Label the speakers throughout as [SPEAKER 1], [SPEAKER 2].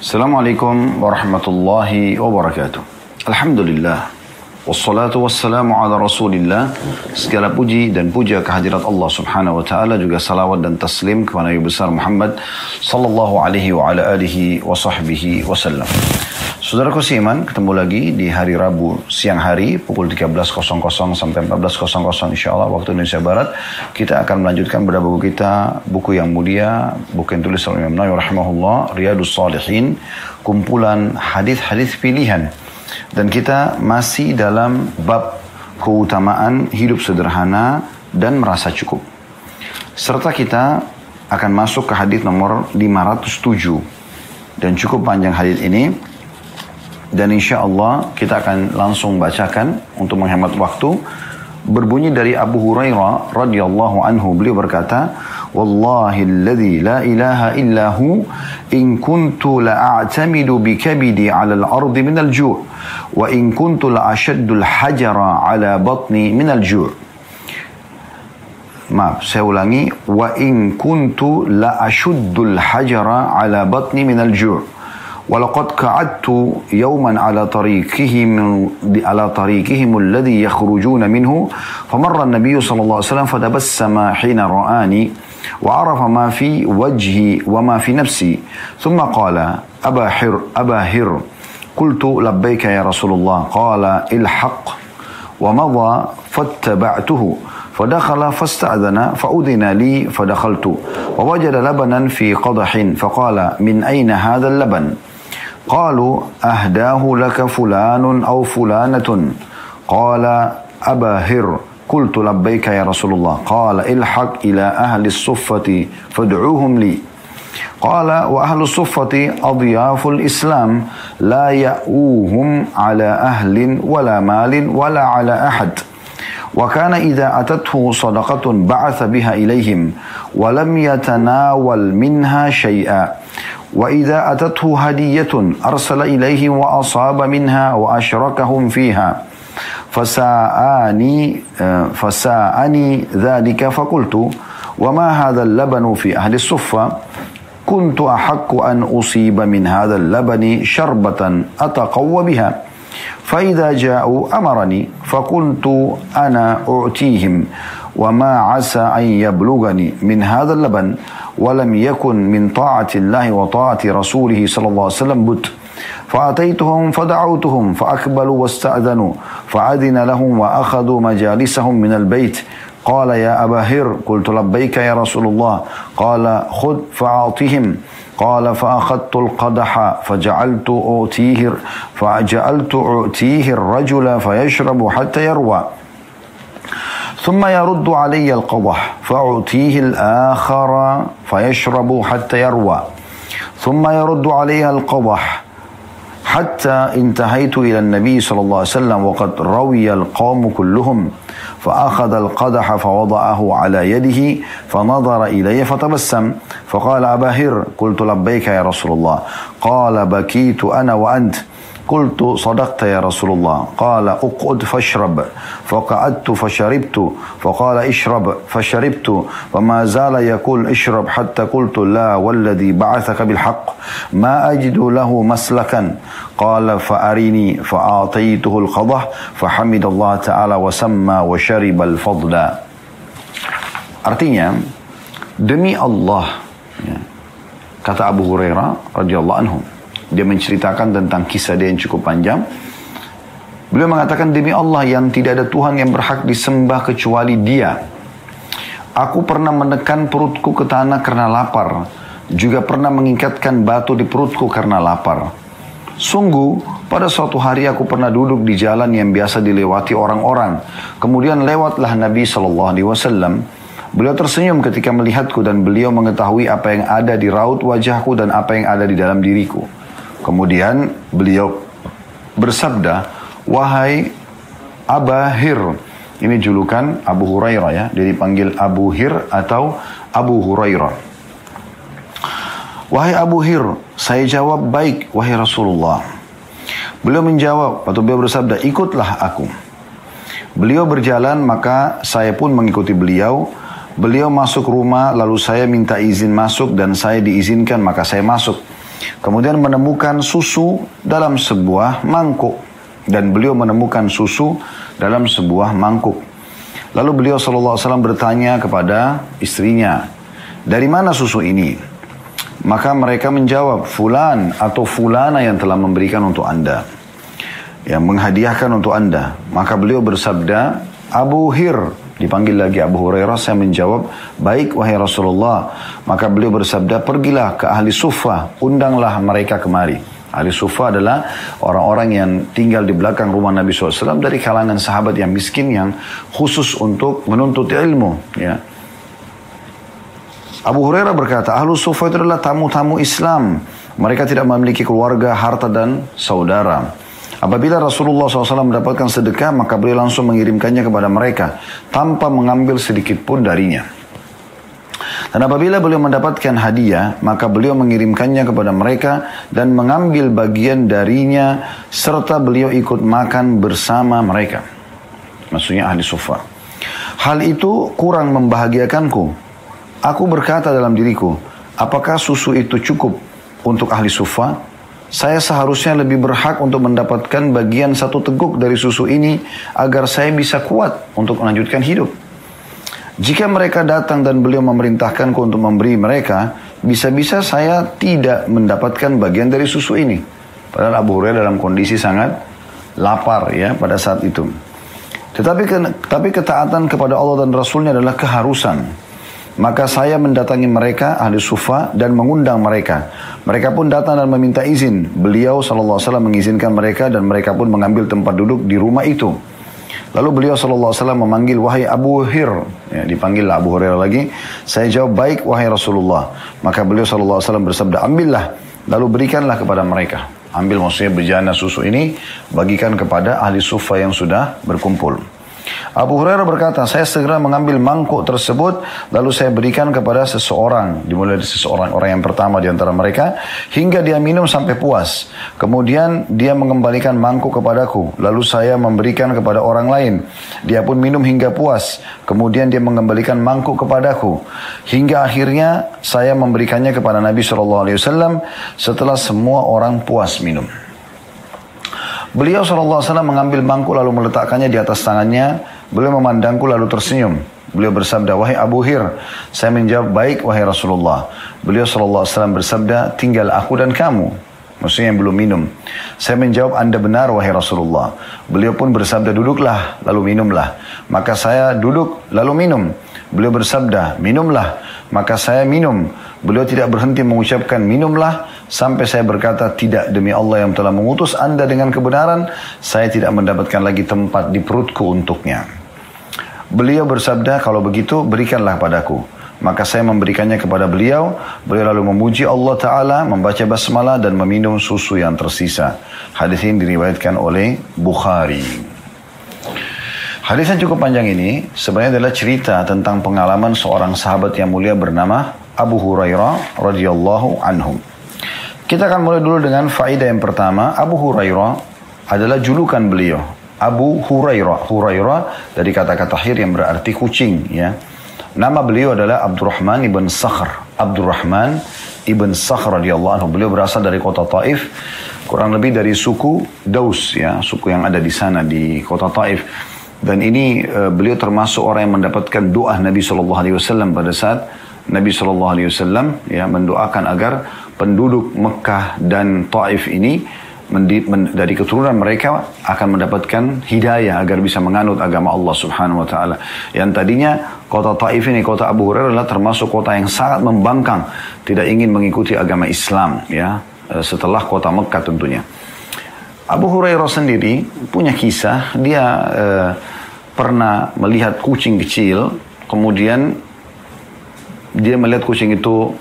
[SPEAKER 1] Assalamualaikum warahmatullahi wabarakatuh. Alhamdulillah. Wassalatu wassalamu ala rasulillah. Segala puji dan puja kehadirat Allah subhanahu wa ta'ala. Juga salawat dan taslim kepada Nabi besar Muhammad sallallahu alaihi wa ala alihi wa sahbihi wasallam. Saudaraku seiman, ketemu lagi di hari Rabu siang hari pukul 13.00 sampai 14.00 insyaAllah waktu Indonesia Barat. Kita akan melanjutkan pada buku kita, buku yang mulia, buku yang tulis oleh Imam Nawawi rahimahullah, Riyadhus Shalihin, kumpulan hadis-hadis pilihan. Dan kita masih dalam bab keutamaan hidup sederhana dan merasa cukup. Serta kita akan masuk ke hadis nomor 507. Dan cukup panjang hadis ini. Dan insya Allah kita akan langsung bacakan untuk menghemat waktu. Berbunyi dari Abu Hurairah radhiyallahu anhu, beliau berkata, "Wallahi alladhi la ilaha illahu in kuntu la'atamidu bikabidi 'ala al-ardi min al-ju' wa in kuntu la'ashaddu al-hajara 'ala batni min al-ju'." Maaf, saya ulangi, "Wa in kuntu la'ashuddu al-hajara 'ala batni min al-ju'." ولقد قعدت يوما على طريقهم الذي يخرجون منه فمر النبي صلى الله عليه وسلم فتبسم حين رآني وعرف ما في وجهي وما في نفسي ثم قال أبا هر قلت لبيك يا رسول الله قال الحق ومضى فاتبعته فدخل فاستأذن فأذن لي فدخلت ووجد لبنا في قدح فقال من أين هذا اللبن قالوا أهداه لك فلان أو فلانة قال أبا هر قلت لبيك يا رسول الله قال الحق إلى أهل الصفة فادعوهم لي قال وأهل الصفة أضياف الإسلام لا يأوهم على أهل ولا مال ولا على أحد وكان إذا أتته صدقة بعث بها إليهم ولم يتناول منها شيئا وإذا أتته هدية أرسل إليهم وأصاب منها وأشركهم فيها فساءني ذلك فقلت وما هذا اللبن في أهل الصفة كنت أحق أن أصيب من هذا اللبن شربة أتقوى بها فإذا جاءوا أمرني فقلت أنا أعطيهم وما عسى أن يبلغني من هذا اللبن ولم يكن من طاعة الله وطاعة رسوله صلى الله عليه وسلم بد فأتيتهم فدعوتهم فأقبلوا واستأذنوا فأذن لهم وأخذوا مجالسهم من البيت قال يا أبا هر قلت لبيك يا رسول الله قال خذ فأعطهم قال فأخذت القدح فجعلت أعطيه الرجل فيشرب حتى يروى ثم يرد علي القدح فأعطيه الآخر فيشرب حتى يروى ثم يرد علي القدح حتى انتهيت إلى النبي صلى الله عليه وسلم وقد روي القوم كلهم فأخذ القدح فوضعه على يده فنظر إلي فتبسم فقال أبا هر قلت لبيك يا رسول الله قال بكيت أنا وأنت قلت صدقت يا رسول الله قال اقعد فاشرب فقعدت فشربت فقال اشرب فشربت وما زال يقول اشرب حتى قلت لا والذي بعثك بالحق ما أجد له مسلكا قال فأريني فأعطيته القدح فحمد الله تعالى وسمى وشرب الفضل. Artinya, demi Allah, kata Abu Hurairah radhiyallahu anhu, dia menceritakan tentang kisah dia yang cukup panjang. Beliau mengatakan, demi Allah yang tidak ada Tuhan yang berhak disembah kecuali Dia. Aku pernah menekan perutku ke tanah karena lapar. Juga pernah mengikatkan batu di perutku karena lapar. Sungguh, pada suatu hari aku pernah duduk di jalan yang biasa dilewati orang-orang. Kemudian lewatlah Nabi SAW. Beliau tersenyum ketika melihatku dan beliau mengetahui apa yang ada di raut wajahku dan apa yang ada di dalam diriku. Kemudian beliau bersabda, wahai Aba Hir. Ini julukan Abu Hurairah ya. Dia dipanggil Abu Hir atau Abu Hurairah. Wahai Abu Hir, saya jawab baik wahai Rasulullah. Beliau menjawab atau beliau bersabda, ikutlah aku. Beliau berjalan maka saya pun mengikuti beliau. Beliau masuk rumah lalu saya minta izin masuk dan saya diizinkan maka saya masuk. kemudian menemukan susu dalam sebuah mangkuk. Dan beliau menemukan susu dalam sebuah mangkuk. Lalu beliau SAW bertanya kepada istrinya, dari mana susu ini? Maka mereka menjawab, fulan atau fulana yang telah memberikan untuk anda, yang menghadiahkan untuk anda. Maka beliau bersabda, Abu Hir. Dipanggil lagi Abu Hurairah. Saya menjawab, baik wahai Rasulullah. Maka beliau bersabda, pergilah ke ahli suffah, undanglah mereka kemari. Ahli suffah adalah orang-orang yang tinggal di belakang rumah Nabi SAW dari kalangan sahabat yang miskin yang khusus untuk menuntut ilmu. Ya. Abu Hurairah berkata, ahli suffah itu adalah tamu-tamu Islam. Mereka tidak memiliki keluarga, harta dan saudara. Apabila Rasulullah SAW mendapatkan sedekah, maka beliau langsung mengirimkannya kepada mereka tanpa mengambil sedikit pun darinya. Dan apabila beliau mendapatkan hadiah, maka beliau mengirimkannya kepada mereka dan mengambil bagian darinya serta beliau ikut makan bersama mereka. Maksudnya ahli suffah. Hal itu kurang membahagiakanku. Aku berkata dalam diriku, apakah susu itu cukup untuk ahli suffah? Saya seharusnya lebih berhak untuk mendapatkan bagian satu teguk dari susu ini agar saya bisa kuat untuk melanjutkan hidup. Jika mereka datang dan beliau memerintahkanku untuk memberi mereka, bisa-bisa saya tidak mendapatkan bagian dari susu ini. Padahal Abu Hurairah dalam kondisi sangat lapar ya pada saat itu. Tapi ketaatan kepada Allah dan Rasulnya adalah keharusan. Maka saya mendatangi mereka, ahli suffah, dan mengundang mereka. Mereka pun datang dan meminta izin. Beliau SAW mengizinkan mereka dan mereka pun mengambil tempat duduk di rumah itu. Lalu beliau SAW memanggil, wahai Abu Hir. Ya, dipanggillah Abu Hurairah lagi. Saya jawab, baik wahai Rasulullah. Maka beliau SAW bersabda, ambillah. Lalu berikanlah kepada mereka. Ambil maksudnya bejana susu ini, bagikan kepada ahli suffah yang sudah berkumpul. Abu Hurairah berkata, saya segera mengambil mangkuk tersebut, lalu saya berikan kepada seseorang, dimulai dari seseorang, orang yang pertama di antara mereka, hingga dia minum sampai puas. Kemudian dia mengembalikan mangkuk kepadaku, lalu saya memberikan kepada orang lain. Dia pun minum hingga puas. Kemudian dia mengembalikan mangkuk kepadaku, hingga akhirnya saya memberikannya kepada Nabi SAW setelah semua orang puas minum. Beliau SAW mengambil mangkuk lalu meletakkannya di atas tangannya. Beliau memandangku lalu tersenyum. Beliau bersabda, wahai Abu Hir. Saya menjawab, baik wahai Rasulullah. Beliau SAW bersabda, tinggal aku dan kamu. Maksudnya yang belum minum. Saya menjawab, anda benar wahai Rasulullah. Beliau pun bersabda, duduklah lalu minumlah. Maka saya duduk lalu minum. Beliau bersabda, minumlah. Maka saya minum. Beliau tidak berhenti mengucapkan minumlah sampai saya berkata, tidak, demi Allah yang telah mengutus anda dengan kebenaran, saya tidak mendapatkan lagi tempat di perutku untuknya. Beliau bersabda, kalau begitu berikanlah padaku. Maka saya memberikannya kepada beliau. Beliau lalu memuji Allah Ta'ala, membaca basmalah dan meminum susu yang tersisa. Hadis ini diriwayatkan oleh Bukhari. Hadis yang cukup panjang ini sebenarnya adalah cerita tentang pengalaman seorang sahabat yang mulia bernama Abu Hurairah radhiyallahu anhu. Kita akan mulai dulu dengan faedah yang pertama. Abu Hurairah adalah julukan beliau. Abu Hurairah. Hurairah dari kata-kata hir yang berarti kucing. Ya. Nama beliau adalah Abdurrahman ibn Sakhr. Abdurrahman ibn Sakhr radhiyallahu anhu. Beliau berasal dari kota Taif. Kurang lebih dari suku Daus. Ya, suku yang ada di sana di kota Taif. Dan ini beliau termasuk orang yang mendapatkan doa Nabi SAW pada saat Nabi SAW ya, mendoakan agar penduduk Mekah dan Taif ini dari keturunan mereka akan mendapatkan hidayah agar bisa menganut agama Allah Subhanahu wa taala. Yang tadinya kota Taif ini, kota Abu Hurairah adalah termasuk kota yang sangat membangkang, tidak ingin mengikuti agama Islam ya, setelah kota Mekah tentunya. Abu Hurairah sendiri punya kisah, dia pernah melihat kucing kecil, kemudian dia melihat kucing itu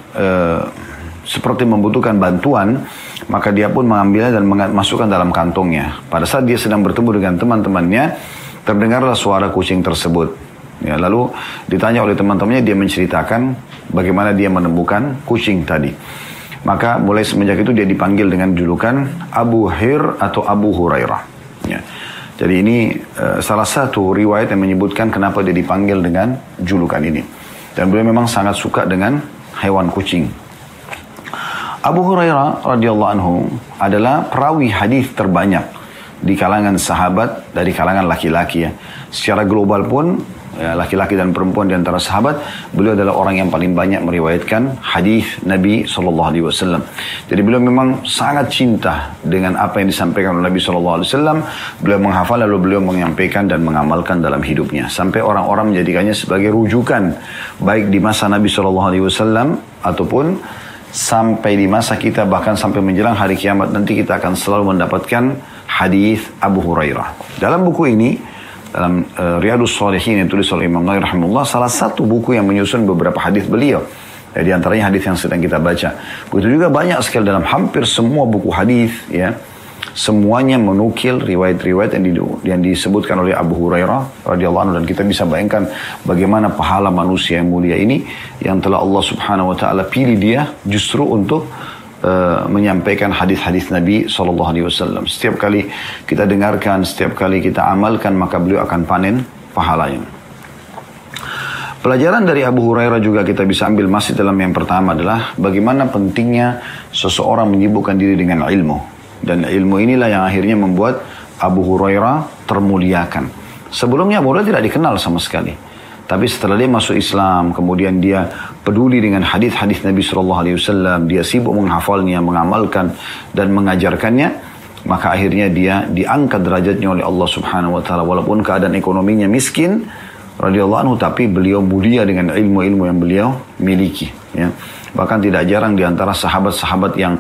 [SPEAKER 1] seperti membutuhkan bantuan, maka dia pun mengambilnya dan masukkan dalam kantongnya. Pada saat dia sedang bertemu dengan teman-temannya, terdengarlah suara kucing tersebut. Ya, lalu ditanya oleh teman-temannya, dia menceritakan bagaimana dia menemukan kucing tadi. Maka mulai semenjak itu dia dipanggil dengan julukan Abu Hir atau Abu Hurairah. Ya. Jadi ini salah satu riwayat yang menyebutkan kenapa dia dipanggil dengan julukan ini. Dan beliau memang sangat suka dengan hewan kucing. Abu Hurairah radhiyallahu anhu adalah perawi hadis terbanyak di kalangan sahabat dari kalangan laki-laki ya. Secara global pun ya, laki-laki dan perempuan di antara sahabat, beliau adalah orang yang paling banyak meriwayatkan hadis Nabi SAW. Jadi beliau memang sangat cinta dengan apa yang disampaikan oleh Nabi SAW. Beliau menghafal lalu beliau menyampaikan dan mengamalkan dalam hidupnya. Sampai orang-orang menjadikannya sebagai rujukan, baik di masa Nabi SAW ataupun sampai di masa kita, bahkan sampai menjelang hari kiamat nanti kita akan selalu mendapatkan hadis Abu Hurairah. Dalam buku ini, dalam Riyadhus Shalihin yang tulis oleh Imam Nawawi rahimahullah, salah satu buku yang menyusun beberapa hadis beliau. Di antaranya hadis yang sedang kita baca. Begitu juga banyak sekali dalam hampir semua buku hadis ya. Semuanya menukil riwayat-riwayat yang disebutkan oleh Abu Hurairah radhiyallahu anhu, dan kita bisa bayangkan bagaimana pahala manusia yang mulia ini yang telah Allah Subhanahu wa taala pilih dia justru untuk menyampaikan hadis-hadis Nabi SAW. Setiap kali kita dengarkan, setiap kali kita amalkan, maka beliau akan panen pahalanya. Pelajaran dari Abu Hurairah juga kita bisa ambil masih dalam yang pertama adalah bagaimana pentingnya seseorang menyibukkan diri dengan ilmu. Dan ilmu inilah yang akhirnya membuat Abu Hurairah termuliakan. Sebelumnya Abu Hurairah tidak dikenal sama sekali. Tapi setelah dia masuk Islam, kemudian dia peduli dengan hadis-hadis Nabi SAW, dia sibuk menghafalnya, mengamalkan dan mengajarkannya, maka akhirnya dia diangkat derajatnya oleh Allah Subhanahu wa taala. Walaupun keadaan ekonominya miskin radhiyallahu anhu, tapi beliau mulia dengan ilmu-ilmu yang beliau miliki ya. Bahkan tidak jarang di antara sahabat-sahabat yang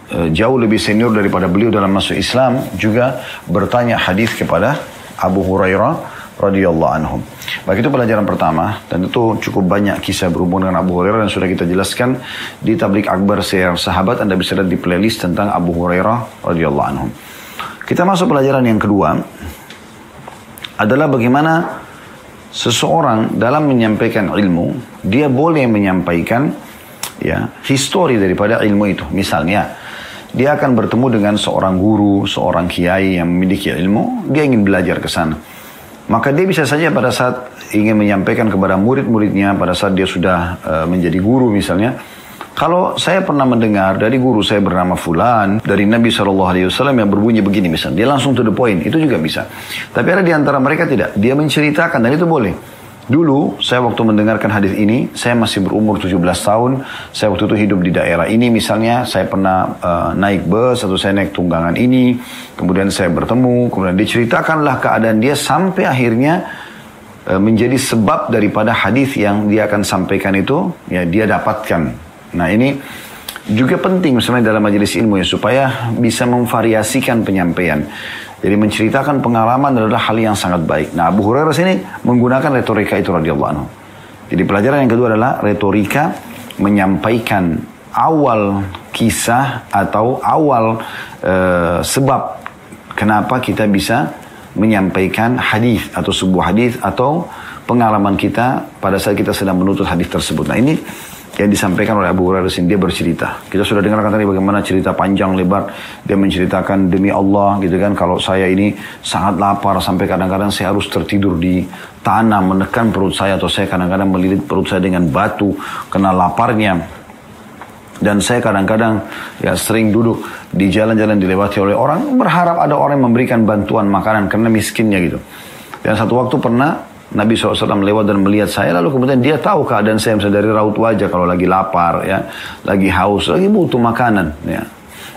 [SPEAKER 1] jauh lebih senior daripada beliau dalam masuk Islam juga bertanya hadis kepada Abu Hurairah radhiyallahu anhum. Baik, itu pelajaran pertama, dan itu cukup banyak kisah berhubungan dengan Abu Hurairah yang sudah kita jelaskan di Tabligh Akbar Syiar Sahabat. Anda bisa lihat di playlist tentang Abu Hurairah radhiyallahu anhum. Kita masuk pelajaran yang kedua adalah bagaimana seseorang dalam menyampaikan ilmu, dia boleh menyampaikan ya histori daripada ilmu itu. Misalnya dia akan bertemu dengan seorang guru, seorang kiai yang memiliki ilmu, dia ingin belajar ke sana. Maka dia bisa saja pada saat ingin menyampaikan kepada murid-muridnya, pada saat dia sudah menjadi guru misalnya, kalau saya pernah mendengar dari guru saya bernama Fulan, dari Nabi SAW yang berbunyi begini misalnya, dia langsung to the point, itu juga bisa. Tapi ada di antara mereka tidak, dia menceritakan dan itu boleh. Dulu saya waktu mendengarkan hadis ini, saya masih berumur 17 tahun, saya waktu itu hidup di daerah ini misalnya, saya pernah naik bus atau saya naik tunggangan ini, kemudian saya bertemu, kemudian diceritakanlah keadaan dia sampai akhirnya menjadi sebab daripada hadis yang dia akan sampaikan itu, ya dia dapatkan. Nah ini juga penting misalnya dalam majelis ilmu ya, supaya bisa memvariasikan penyampaian. Jadi menceritakan pengalaman adalah hal yang sangat baik. Nah Abu Hurairah sini menggunakan retorika itu radhiyallahu anhu. Jadi pelajaran yang kedua adalah retorika menyampaikan awal kisah atau awal sebab kenapa kita bisa menyampaikan hadis atau sebuah hadis atau pengalaman kita pada saat kita sedang menuntut hadis tersebut. Nah ini yang disampaikan oleh Abu Hurairah sendiri, dia bercerita. Kita sudah dengarkan tadi bagaimana cerita panjang lebar. Dia menceritakan demi Allah gitu kan, kalau saya ini sangat lapar sampai kadang-kadang saya harus tertidur di tanah menekan perut saya, atau saya kadang-kadang melilit perut saya dengan batu karena laparnya. Dan saya kadang-kadang ya sering duduk di jalan-jalan dilewati oleh orang, berharap ada orang yang memberikan bantuan makanan karena miskinnya gitu. Dan satu waktu pernah Nabi SAW lewat dan melihat saya, lalu kemudian dia tahu keadaan saya misalnya dari raut wajah kalau lagi lapar ya, lagi haus, lagi butuh makanan ya.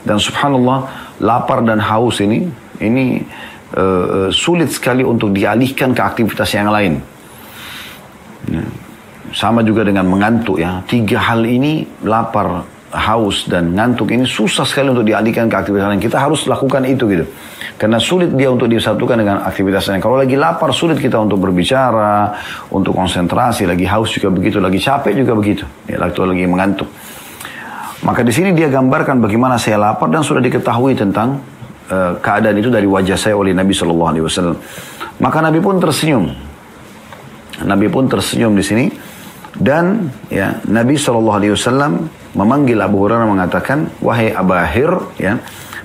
[SPEAKER 1] Dan subhanallah, lapar dan haus ini sulit sekali untuk dialihkan ke aktivitas yang lain. Ya. Sama juga dengan mengantuk ya. 3 hal ini, lapar, haus dan ngantuk ini susah sekali untuk dialihkan ke aktivitas lain. Kita harus lakukan itu gitu. Karena sulit dia untuk disatukan dengan aktivitas lain. Kalau lagi lapar sulit kita untuk berbicara, untuk konsentrasi. Lagi haus juga begitu, lagi capek juga begitu. Ya, lagi mengantuk. Maka di sini dia gambarkan bagaimana saya lapar dan sudah diketahui tentang keadaan itu dari wajah saya oleh Nabi SAW. Maka Nabi pun tersenyum. Nabi pun tersenyum di sini. Dan ya Nabi SAW memanggil Abu Hurairah mengatakan, wahai Abahir ya.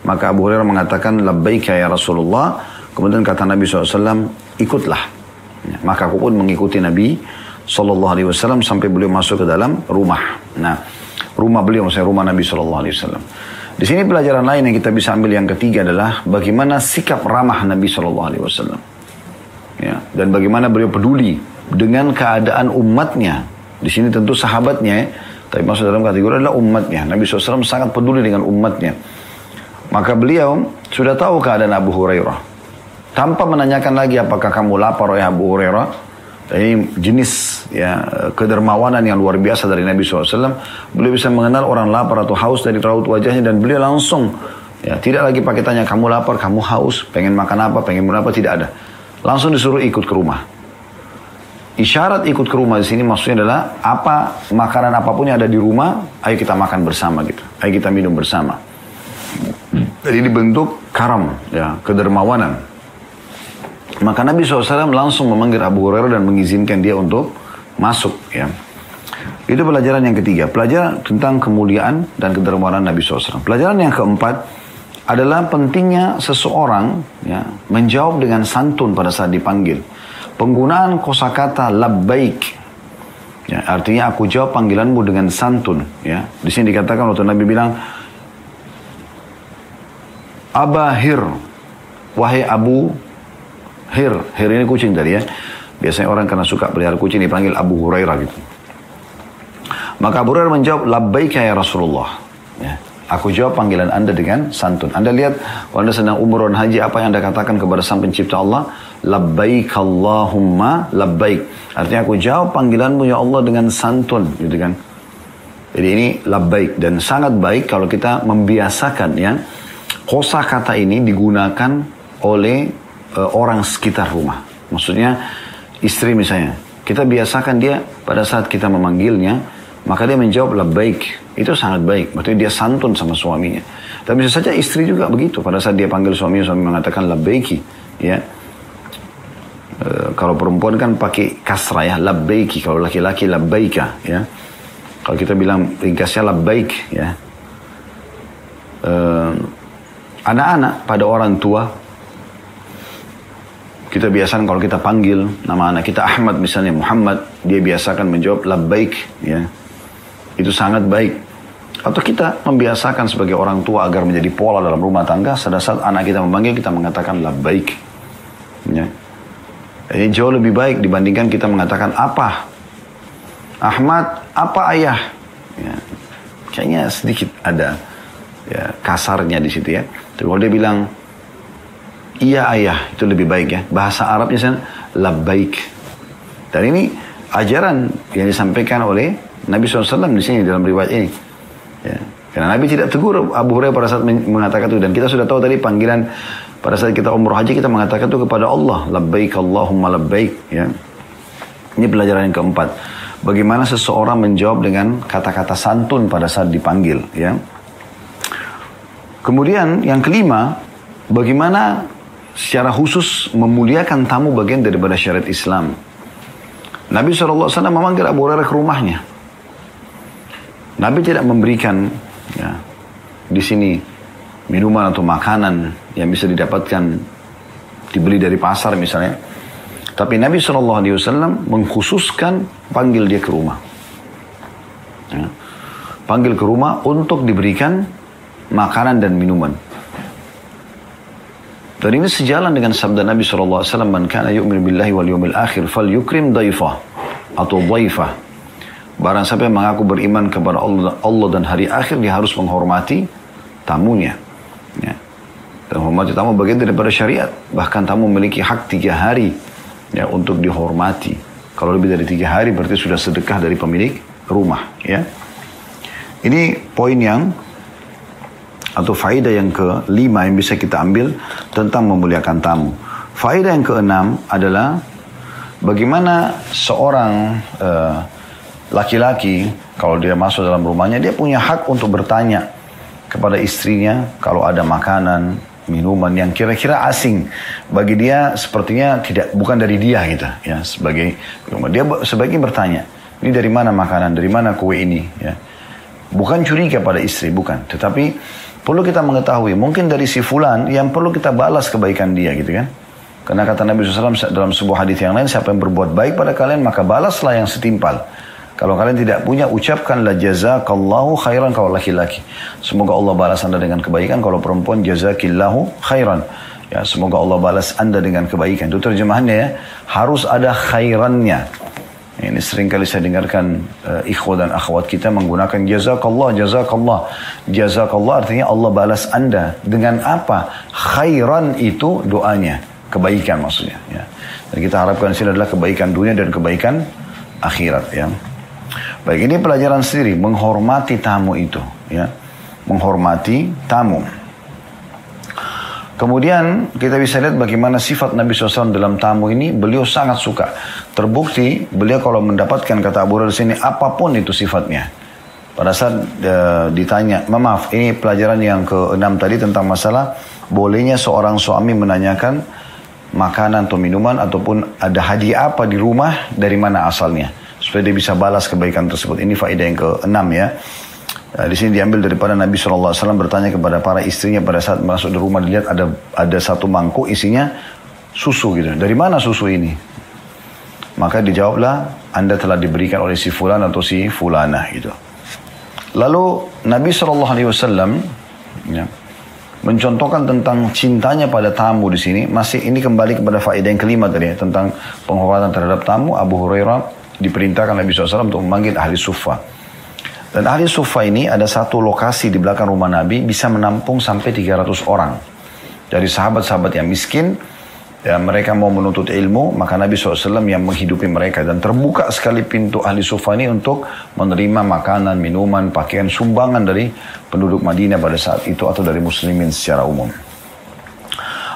[SPEAKER 1] Maka Abu Hurairah mengatakan, labbaika ya Rasulullah. Kemudian kata Nabi SAW, ikutlah. Ya, maka aku pun mengikuti Nabi SAW sampai beliau masuk ke dalam rumah. Nah, rumah beliau, maksudnya rumah Nabi SAW. Di sini pelajaran lain yang kita bisa ambil yang ketiga adalah bagaimana sikap ramah Nabi SAW. Ya, dan bagaimana beliau peduli dengan keadaan umatnya. Di sini tentu sahabatnya, ya, tapi masuk dalam kategori adalah umatnya. Nabi SAW sangat peduli dengan umatnya. Maka beliau sudah tahu keadaan Abu Hurairah. Tanpa menanyakan lagi apakah kamu lapar ya Abu Hurairah. Ini jenis ya kedermawanan yang luar biasa dari Nabi SAW. Beliau bisa mengenal orang lapar atau haus dari raut wajahnya, dan beliau langsung ya tidak lagi pakai tanya kamu lapar, kamu haus, pengen makan apa, pengen minum apa, tidak ada. Langsung disuruh ikut ke rumah. Isyarat ikut ke rumah di sini maksudnya adalah apa makanan apapun yang ada di rumah, ayo kita makan bersama gitu, ayo kita minum bersama. Jadi dibentuk karam ya, kedermawanan. Maka Nabi SAW langsung memanggil Abu Hurairah dan mengizinkan dia untuk masuk. Ya. Itu pelajaran yang ketiga. Pelajaran tentang kemuliaan dan kedermawanan Nabi SAW. Pelajaran yang keempat adalah pentingnya seseorang ya, menjawab dengan santun pada saat dipanggil. Penggunaan kosakata labbaik. Ya, artinya aku jawab panggilanmu dengan santun. Ya. Di sini dikatakan waktu Nabi bilang, Abahir, wahai Abu Hir ini kucing tadi ya. Biasanya orang karena suka pelihara kucing dipanggil Abu Hurairah gitu. Maka Abu Hurairah menjawab, labbaika ya Rasulullah. Ya. Aku jawab panggilan Anda dengan santun. Anda lihat, kalau Anda sedang umrah dan haji, apa yang Anda katakan kepada Sang Pencipta Allah? Labbaik Allahumma labbaik. Artinya aku jawab panggilanmu ya Allah dengan santun, gitu kan. Jadi ini labbaik, dan sangat baik kalau kita membiasakan ya kosakata ini digunakan oleh orang sekitar rumah. Maksudnya istri misalnya, kita biasakan dia pada saat kita memanggilnya, maka dia menjawab labbaik. Itu sangat baik, maksudnya dia santun sama suaminya. Dan bisa saja istri juga begitu, pada saat dia panggil suaminya, suami mengatakan labbaiki ya. Kalau perempuan kan pakai kasrah ya, labbaiki. Kalau laki-laki labbaika ya. Kalau kita bilang ringkasnya labbaik ya. Anak-anak pada orang tua, kita biasakan kalau kita panggil nama anak kita Ahmad misalnya, Muhammad, dia biasakan menjawab labbaik ya. Itu sangat baik. Atau kita membiasakan sebagai orang tua agar menjadi pola dalam rumah tangga, pada saat anak kita memanggil kita mengatakan labbaik ya. Ini jauh lebih baik dibandingkan kita mengatakan apa Ahmad, apa ayah ya. Kayaknya sedikit ada ya, kasarnya di situ ya. Tapi kalau dia bilang iya ayah, itu lebih baik ya. Bahasa Arabnya sana labbaik. Dan ini ajaran yang disampaikan oleh Nabi SAW di sini dalam riwayat ini. Ya. Karena Nabi tidak tegur Abu Hurairah pada saat mengatakan itu. Dan kita sudah tahu tadi panggilan pada saat kita umrah haji, kita mengatakan itu kepada Allah. Labbaik Allahumma labbaik. Ya. Ini pelajaran yang keempat. Bagaimana seseorang menjawab dengan kata-kata santun pada saat dipanggil. Ya. Kemudian yang kelima, bagaimana secara khusus memuliakan tamu bagian daripada syariat Islam. Nabi SAW memanggil Abu Hurairah ke rumahnya. Nabi tidak memberikan ya, di sini minuman atau makanan yang bisa didapatkan dibeli dari pasar misalnya. Tapi Nabi SAW mengkhususkan panggil dia ke rumah. Ya. Panggil ke rumah untuk diberikan makanan dan minuman. Dan ini sejalan dengan sabda Nabi SAW, man kana yu'minu billahi wal yawmil akhir fal yukrim daifah atau daifah. Barang siapa yang mengaku beriman kepada Allah dan hari akhir, dia harus menghormati tamunya. Ya. Dan menghormati tamu bagian daripada syariat. Bahkan tamu memiliki hak 3 hari ya, untuk dihormati. Kalau lebih dari 3 hari berarti sudah sedekah dari pemilik rumah. Ya. Ini poin yang atau faedah yang kelima yang bisa kita ambil tentang memuliakan tamu. Faedah yang keenam adalah bagaimana seorang laki-laki kalau dia masuk dalam rumahnya, dia punya hak untuk bertanya kepada istrinya kalau ada makanan, minuman yang kira-kira asing bagi dia, sepertinya bukan dari dia gitu ya, sebagai dia sebaiknya bertanya, ini dari mana makanan, dari mana kue ini ya. Bukan curiga pada istri, bukan, tetapi perlu kita mengetahui, mungkin dari si fulan yang perlu kita balas kebaikan dia gitu kan. Karena kata Nabi SAW dalam sebuah hadis yang lain, siapa yang berbuat baik pada kalian maka balaslah yang setimpal. Kalau kalian tidak punya, ucapkanlah jazakallahu khairan kalau laki-laki. Semoga Allah balas anda dengan kebaikan. Kalau perempuan, jazakillahu khairan. Ya, semoga Allah balas anda dengan kebaikan. Itu terjemahannya ya. Harus ada khairannya. Ini sering kali saya dengarkan ikhwah dan akhwat kita menggunakan jazakallah, jazakallah. Jazakallah artinya Allah balas anda. Dengan apa? Khairan itu doanya. Kebaikan maksudnya. Ya. Dan kita harapkan sini adalah kebaikan dunia dan kebaikan akhirat. Ya. Baik, ini pelajaran sendiri, menghormati tamu itu, ya, menghormati tamu. Kemudian kita bisa lihat bagaimana sifat Nabi SAW dalam tamu ini, beliau sangat suka. Terbukti beliau kalau mendapatkan, kata Abu Hurairah sini, apapun itu sifatnya. Pada saat ditanya, maaf, ini pelajaran yang ke-6 tadi tentang masalah bolehnya seorang suami menanyakan makanan atau minuman ataupun ada hadiah apa di rumah, dari mana asalnya, supaya dia bisa balas kebaikan tersebut. Ini faedah yang ke-6 ya. Di sini diambil daripada Nabi SAW bertanya kepada para istrinya pada saat masuk di rumah, dilihat ada satu mangkuk isinya susu gitu. Dari mana susu ini? Maka dijawablah, Anda telah diberikan oleh si fulan atau si fulana gitu. Lalu Nabi SAW ya, mencontohkan tentang cintanya pada tamu di sini. Masih ini kembali kepada faedah yang kelima tadi ya, tentang penghormatan terhadap tamu. Abu Hurairah diperintahkan Nabi SAW untuk memanggil ahli suffah. Dan ahli suffah ini ada satu lokasi di belakang rumah Nabi, bisa menampung sampai 300 orang. Dari sahabat-sahabat yang miskin, ya, mereka mau menuntut ilmu, maka Nabi SAW yang menghidupi mereka. Dan terbuka sekali pintu ahli suffah ini untuk menerima makanan, minuman, pakaian, sumbangan dari penduduk Madinah pada saat itu, atau dari muslimin secara umum.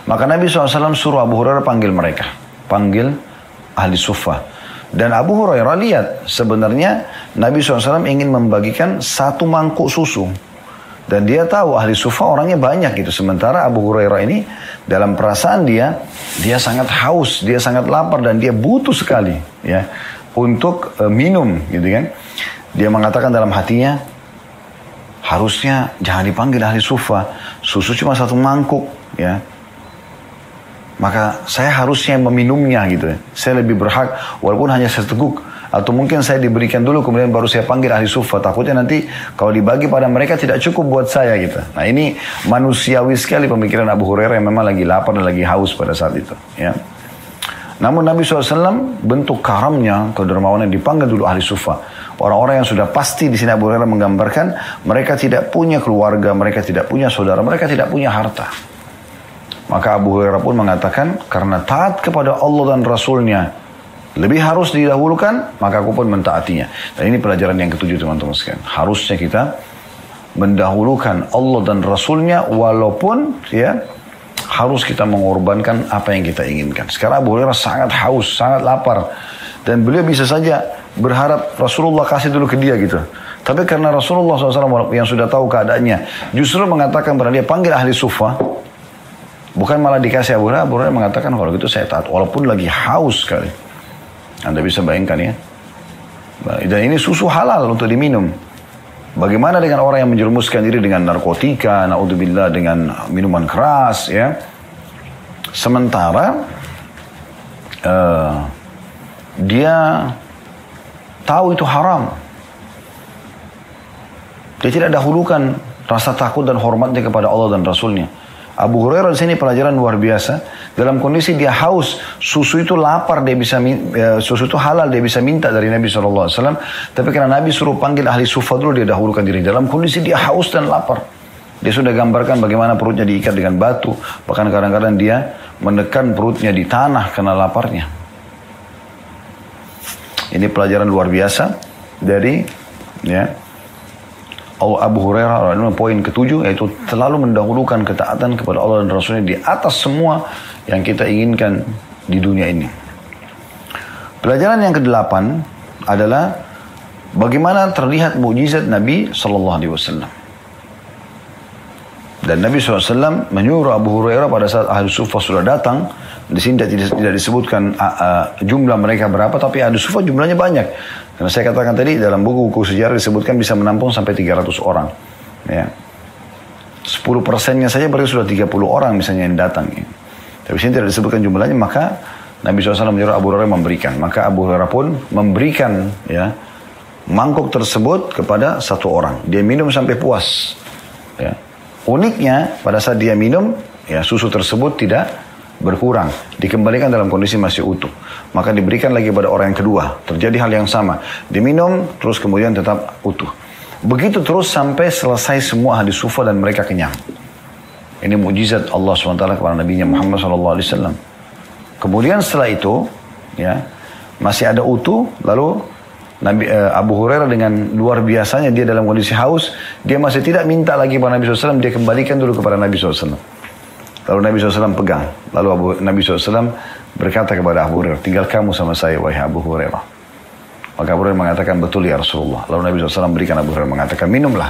[SPEAKER 1] Maka Nabi SAW suruh Abu Hurairah panggil mereka. Panggil ahli suffah. Dan Abu Hurairah lihat, sebenarnya Nabi SAW ingin membagikan satu mangkuk susu. Dan dia tahu ahli suffah orangnya banyak gitu. Sementara Abu Hurairah ini dalam perasaan dia sangat haus, dia sangat lapar dan dia butuh sekali ya untuk minum gitu kan. Dia mengatakan dalam hatinya, harusnya jangan dipanggil ahli suffah, susu cuma satu mangkuk ya. Maka saya harusnya meminumnya gitu. Saya lebih berhak walaupun hanya seteguk. Atau mungkin saya diberikan dulu kemudian baru saya panggil ahli suffah. Takutnya nanti kalau dibagi pada mereka tidak cukup buat saya gitu. Nah ini manusiawi sekali pemikiran Abu Hurairah yang memang lagi lapar dan lagi haus pada saat itu. Ya. Namun Nabi SAW bentuk karamnya, kedermawannya, dipanggil dulu ahli suffah. Orang-orang yang sudah pasti di sini Abu Hurairah menggambarkan mereka tidak punya keluarga, mereka tidak punya saudara, mereka tidak punya harta. Maka Abu Hurairah pun mengatakan, karena taat kepada Allah dan Rasulnya lebih harus didahulukan, maka aku pun mentaatinya. Dan ini pelajaran yang ke-7 teman-teman sekalian. Harusnya kita mendahulukan Allah dan Rasulnya, walaupun ya harus kita mengorbankan apa yang kita inginkan. Sekarang Abu Hurairah sangat haus, sangat lapar. Dan beliau bisa saja berharap Rasulullah kasih dulu ke dia gitu. Tapi karena Rasulullah SAW yang sudah tahu keadaannya, justru mengatakan pada dia, panggil ahli suffah. Bukan malah dikasih Abu Hurairah. Abu Hurairah mengatakan, kalau gitu saya taat. Walaupun lagi haus sekali. Anda bisa bayangkan ya. Dan ini susu halal untuk diminum. Bagaimana dengan orang yang menjerumuskan diri dengan narkotika, naudzubillah, dengan minuman keras ya. Sementara dia tahu itu haram. Dia tidak dahulukan rasa takut dan hormatnya kepada Allah dan Rasulnya. Abu Hurairah di sini pelajaran luar biasa. Dalam kondisi dia haus, susu itu lapar, dia bisa susu itu halal, dia bisa minta dari Nabi SAW. Tapi karena Nabi suruh panggil ahli suffah dulu, dia dahulukan diri. Dalam kondisi dia haus dan lapar, dia sudah gambarkan bagaimana perutnya diikat dengan batu. Bahkan kadang-kadang dia menekan perutnya di tanah karena laparnya. Ini pelajaran luar biasa dari ya Abu Hurairah. Poin ke-7 yaitu selalu mendahulukan ketaatan kepada Allah dan Rasulnya di atas semua yang kita inginkan di dunia ini. Pelajaran yang ke-8 adalah bagaimana terlihat mukjizat Nabi SAW. Dan Nabi SAW menyuruh Abu Hurairah pada saat ahli suffah sudah datang. Di sini tidak disebutkan jumlah mereka berapa, tapi ahli suffah jumlahnya banyak. Karena saya katakan tadi dalam buku-buku sejarah disebutkan bisa menampung sampai 300 orang. Ya. 10%-nya saja berarti sudah 30 orang misalnya yang datang. Ya. Tapi sini tidak disebutkan jumlahnya, maka Nabi SAW menyuruh Abu Hurairah memberikan. Maka Abu Hurairah pun memberikan ya mangkuk tersebut kepada satu orang. Dia minum sampai puas. Ya. Uniknya pada saat dia minum, ya susu tersebut tidak berkurang, dikembalikan dalam kondisi masih utuh. Maka diberikan lagi pada orang yang kedua. Terjadi hal yang sama. Diminum, terus kemudian tetap utuh. Begitu terus sampai selesai semua ahli sufa dan mereka kenyang. Ini mukjizat Allah SWT kepada Nabi Muhammad SAW. Kemudian setelah itu, ya masih ada utuh, lalu Abu Hurairah dengan luar biasanya dia dalam kondisi haus, dia masih tidak minta lagi kepada Nabi SAW, dia kembalikan dulu kepada Nabi SAW. Lalu Nabi SAW pegang. Lalu Nabi SAW berkata kepada Abu Hurairah, tinggal kamu sama saya, wahai Abu Hurairah. Maka Abu Hurairah mengatakan, betul ya Rasulullah. Lalu Nabi SAW berikan Abu Hurairah mengatakan, minumlah.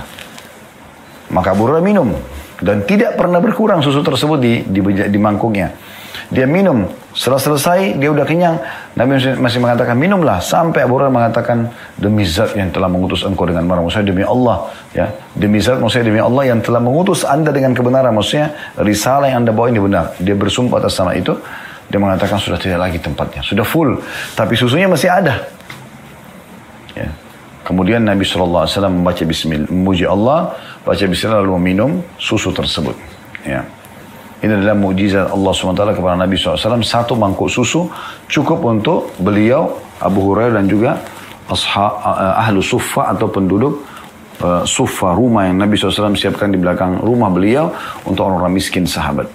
[SPEAKER 1] Maka Abu Hurairah minum. Dan tidak pernah berkurang susu tersebut di mangkuknya. Dia minum, setelah selesai dia udah kenyang. Nabi masih mengatakan minumlah, sampai Abu Hurairah mengatakan, demi zat yang telah mengutus engkau dengan benar, maksudnya demi Allah, ya demi zat, maksudnya demi Allah yang telah mengutus anda dengan kebenaran, maksudnya risalah yang anda bawa ini benar. Dia bersumpah atas nama itu. Dia mengatakan sudah tidak lagi tempatnya, sudah full, tapi susunya masih ada. Ya. Kemudian Nabi SAW membaca bismillah, memuji Allah, baca bismillah lalu meminum susu tersebut. Ya. Ini adalah mukjizat Allah SWT kepada Nabi SAW. Satu mangkuk susu cukup untuk beliau, Abu Hurairah dan juga ahlu suffah atau penduduk suffah, rumah yang Nabi SAW siapkan di belakang rumah beliau untuk orang-orang miskin sahabat.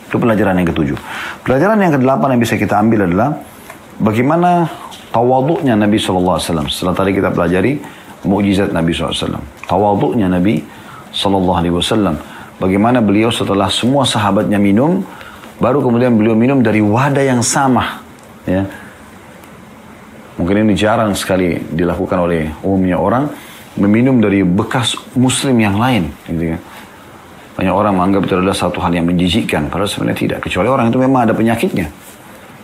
[SPEAKER 1] Itu pelajaran yang ketujuh. Pelajaran yang kedelapan yang bisa kita ambil adalah bagaimana tawaduknya Nabi SAW. Setelah tadi kita pelajari mukjizat Nabi SAW. Tawaduknya Nabi SAW. Bagaimana beliau setelah semua sahabatnya minum, baru kemudian beliau minum dari wadah yang sama. Ya. Mungkin ini jarang sekali dilakukan oleh umumnya orang, meminum dari bekas muslim yang lain. Gitu ya. Banyak orang menganggap itu adalah satu hal yang menjijikkan, padahal sebenarnya tidak. Kecuali orang itu memang ada penyakitnya.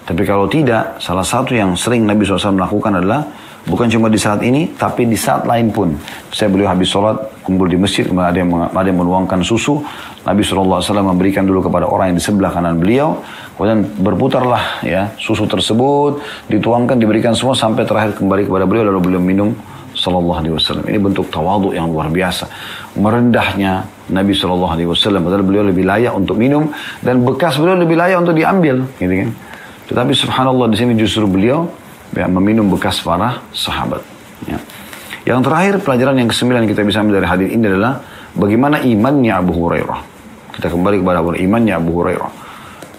[SPEAKER 1] Tapi kalau tidak, salah satu yang sering Nabi SAW melakukan adalah bukan cuma di saat ini, tapi di saat lain pun. Saya beliau habis sholat, kumpul di masjid, kemudian ada yang menuangkan susu. Nabi SAW memberikan dulu kepada orang yang di sebelah kanan beliau. Kemudian berputarlah ya susu tersebut, dituangkan, diberikan semua sampai terakhir kembali kepada beliau, lalu beliau minum SAW. Ini bentuk tawaduk yang luar biasa. Merendahnya Nabi SAW, padahal beliau lebih layak untuk minum, dan bekas beliau lebih layak untuk diambil. Gitu kan. Tetapi subhanallah di sini justru beliau meminum bekas para sahabat. Ya. Yang terakhir, pelajaran yang ke-9 kita bisa ambil dari hadis ini adalah bagaimana imannya Abu Hurairah. Kita kembali kepada imannya Abu Hurairah.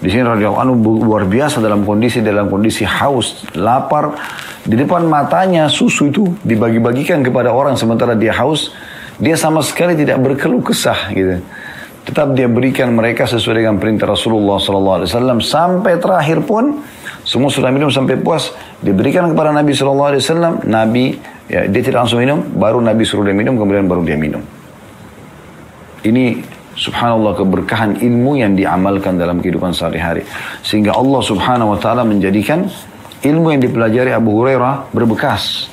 [SPEAKER 1] Di sini radhiyallahu anhu luar biasa dalam kondisi haus, lapar. Di depan matanya susu itu dibagi-bagikan kepada orang sementara dia haus. Dia sama sekali tidak berkeluh kesah gitu. Tetap dia berikan mereka sesuai dengan perintah Rasulullah SAW. Sampai terakhir pun semua sudah minum sampai puas, diberikan kepada Nabi SAW. Nabi, ya, dia tidak langsung minum, baru Nabi suruh dia minum, kemudian baru dia minum. Ini subhanallah keberkahan ilmu yang diamalkan dalam kehidupan sehari-hari. Sehingga Allah subhanahu wa ta'ala menjadikan ilmu yang dipelajari Abu Hurairah berbekas.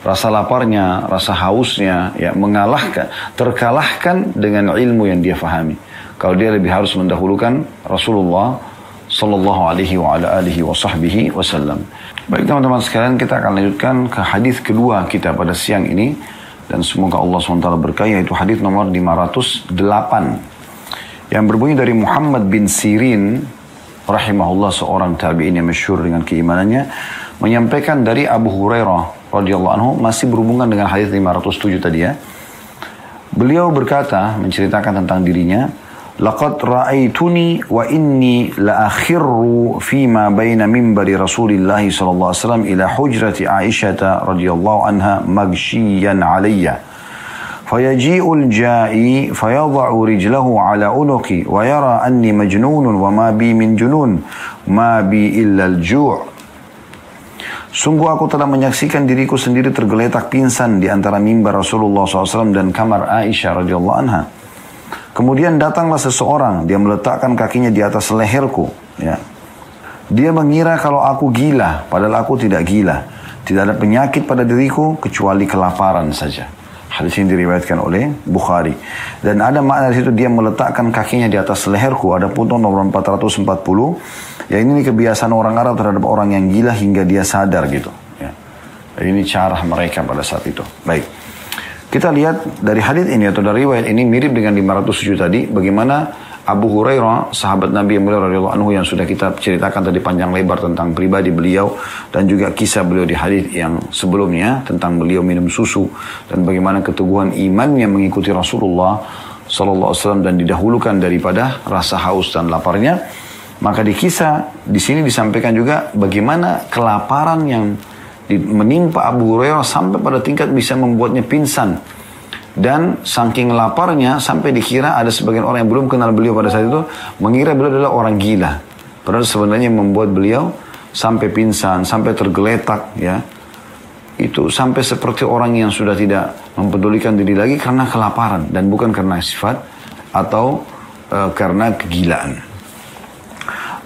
[SPEAKER 1] Rasa laparnya, rasa hausnya, ya, terkalahkan dengan ilmu yang dia fahami. Kalau dia lebih harus mendahulukan Rasulullah sallallahu alaihi wa ala alihi wa sahbihi wasallam. Baik teman-teman sekalian, kita akan lanjutkan ke hadis kedua kita pada siang ini, dan semoga Allah SWT berkahi, yaitu hadis nomor 508 yang berbunyi dari Muhammad bin Sirin rahimahullah, seorang tabi'in yang masyhur dengan keimanannya, menyampaikan dari Abu Hurairah radhiyallahu anhu, masih berhubungan dengan hadis 507 tadi ya. Beliau berkata, menceritakan tentang dirinya, laqad ra'aituni wa inni la akhirru fima baina minbari Rasulillah sallallahu alaihi wasallam ila hujrati Aisyah radhiyallahu anha maghshiyan alayya. Fayaji'ul ja'i fayadha'u rijlahu ala unuqi wa yara anni majnunun wa ma bi min junun ma bi illa al-ju'. Sungguh aku telah menyaksikan diriku sendiri tergeletak pingsan di antara mimbar Rasulullah SAW dan kamar Aisyah radhiyallahu anha. Kemudian datanglah seseorang, dia meletakkan kakinya di atas leherku. Ya. Dia mengira kalau aku gila, padahal aku tidak gila. Tidak ada penyakit pada diriku kecuali kelaparan saja. Hadis ini diriwayatkan oleh Bukhari. Dan ada makna di situ, dia meletakkan kakinya di atas leherku. Ada pun nomor 440. Ya, ini kebiasaan orang Arab terhadap orang yang gila hingga dia sadar gitu. Ya. Ini cara mereka pada saat itu. Baik. Kita lihat dari hadis ini atau dari riwayat ini mirip dengan 507 tadi. Bagaimana Abu Hurairah, sahabat Nabi yang mulia radhiyallahu anhu yang sudah kita ceritakan tadi panjang lebar tentang pribadi beliau. Dan juga kisah beliau di hadis yang sebelumnya tentang beliau minum susu. Dan bagaimana keteguhan imannya mengikuti Rasulullah sallallahu alaihi wasallam dan didahulukan daripada rasa haus dan laparnya. Maka di kisah di sini disampaikan juga bagaimana kelaparan yang menimpa Abu Hurairah sampai pada tingkat bisa membuatnya pingsan. Dan saking laparnya sampai dikira ada sebagian orang yang belum kenal beliau pada saat itu mengira beliau adalah orang gila. Padahal sebenarnya membuat beliau sampai pingsan, sampai tergeletak ya. Itu sampai seperti orang yang sudah tidak mempedulikan diri lagi karena kelaparan dan bukan karena sifat atau karena kegilaan.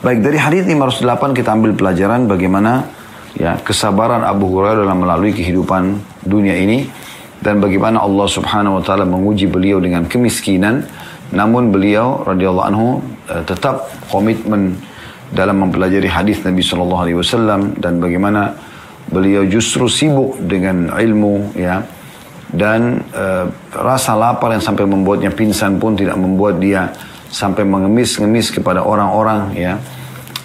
[SPEAKER 1] Baik, dari hadis 508 kita ambil pelajaran bagaimana ya kesabaran Abu Hurairah dalam melalui kehidupan dunia ini dan bagaimana Allah Subhanahu wa taala menguji beliau dengan kemiskinan, namun beliau radhiyallahu anhu tetap komitmen dalam mempelajari hadis Nabi sallallahu alaihi wasallam dan bagaimana beliau justru sibuk dengan ilmu ya dan rasa lapar yang sampai membuatnya pingsan pun tidak membuat dia sampai mengemis-ngemis kepada orang-orang ya.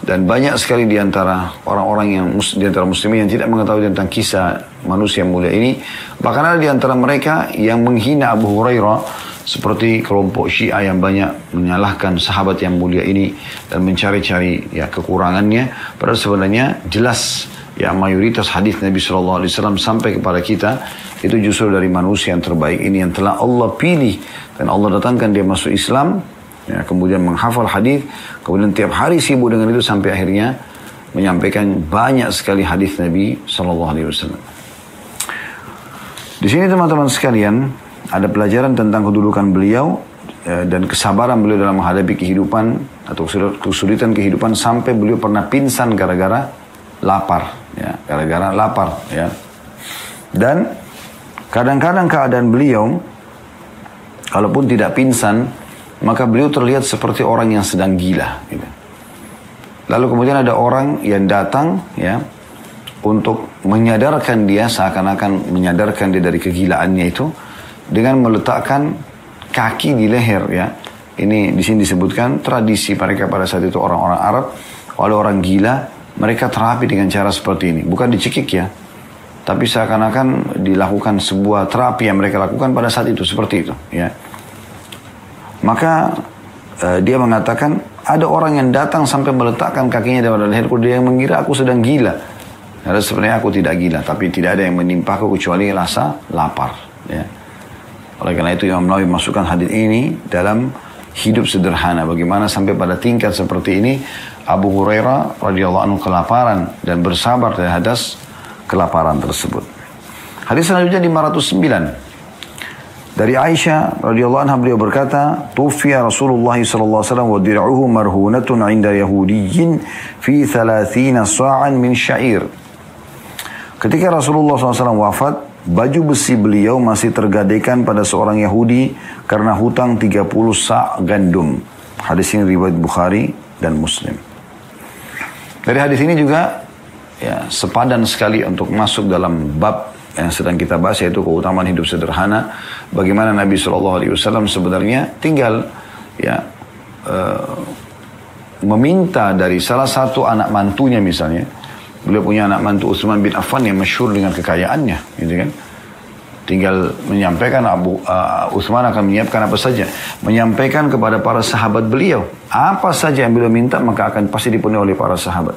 [SPEAKER 1] Dan banyak sekali di antara orang-orang yang di antara muslimin yang tidak mengetahui tentang kisah manusia mulia ini, bahkan ada di antara mereka yang menghina Abu Hurairah seperti kelompok Syiah yang banyak menyalahkan sahabat yang mulia ini dan mencari-cari ya kekurangannya, padahal sebenarnya jelas ya mayoritas hadis Nabi sallallahu alaihi wasallam sampai kepada kita itu justru dari manusia yang terbaik ini yang telah Allah pilih dan Allah datangkan dia masuk Islam ya, kemudian menghafal hadis, kemudian tiap hari sibuk dengan itu sampai akhirnya menyampaikan banyak sekali hadis Nabi sallallahu alaihi wasallam. Di sini teman-teman sekalian ada pelajaran tentang kedudukan beliau dan kesabaran beliau dalam menghadapi kehidupan atau kesulitan kehidupan sampai beliau pernah pingsan gara-gara lapar ya, gara-gara lapar ya. Dan kadang-kadang keadaan beliau kalaupun tidak pingsan maka beliau terlihat seperti orang yang sedang gila gitu. Lalu kemudian ada orang yang datang ya untuk menyadarkan dia, seakan-akan menyadarkan dia dari kegilaannya itu dengan meletakkan kaki di leher ya. Ini di sini disebutkan tradisi mereka pada saat itu orang-orang Arab, oleh orang gila mereka terapi dengan cara seperti ini, bukan dicekik ya, tapi seakan-akan dilakukan sebuah terapi yang mereka lakukan pada saat itu seperti itu ya. Maka dia mengatakan ada orang yang datang sampai meletakkan kakinya di leherku, dia yang mengira aku sedang gila. Karena sebenarnya aku tidak gila, tapi tidak ada yang menimpaku kecuali rasa lapar. Ya. Oleh karena itu Imam Nawawi masukkan hadis ini dalam hidup sederhana. Bagaimana sampai pada tingkat seperti ini Abu Hurairah radhiyallahu anhu kelaparan dan bersabar terhadap kelaparan tersebut. Hadis selanjutnya 509. Dari Aisyah radhiyallahu anha beliau berkata, "Tufiya Rasulullah sallallahu alaihi wasallam wa dir'uhu marhunatun 'inda Yahudiyyin fi 30 sa'an min sya'ir." Ketika Rasulullah SAW wafat, baju besi beliau masih tergadaikan pada seorang Yahudi karena hutang 30 sa' gandum. Hadis ini riwayat Bukhari dan Muslim. Dari hadis ini juga ya sepadan sekali untuk masuk dalam bab yang sedang kita bahas, yaitu keutamaan hidup sederhana. Bagaimana Nabi SAW sebenarnya tinggal ya meminta dari salah satu anak mantunya misalnya. Beliau punya anak mantu Utsman bin Affan yang masyhur dengan kekayaannya, gitu kan. Tinggal menyampaikan Utsman akan menyiapkan apa saja, menyampaikan kepada para sahabat beliau apa saja yang beliau minta maka akan pasti dipenuhi oleh para sahabat.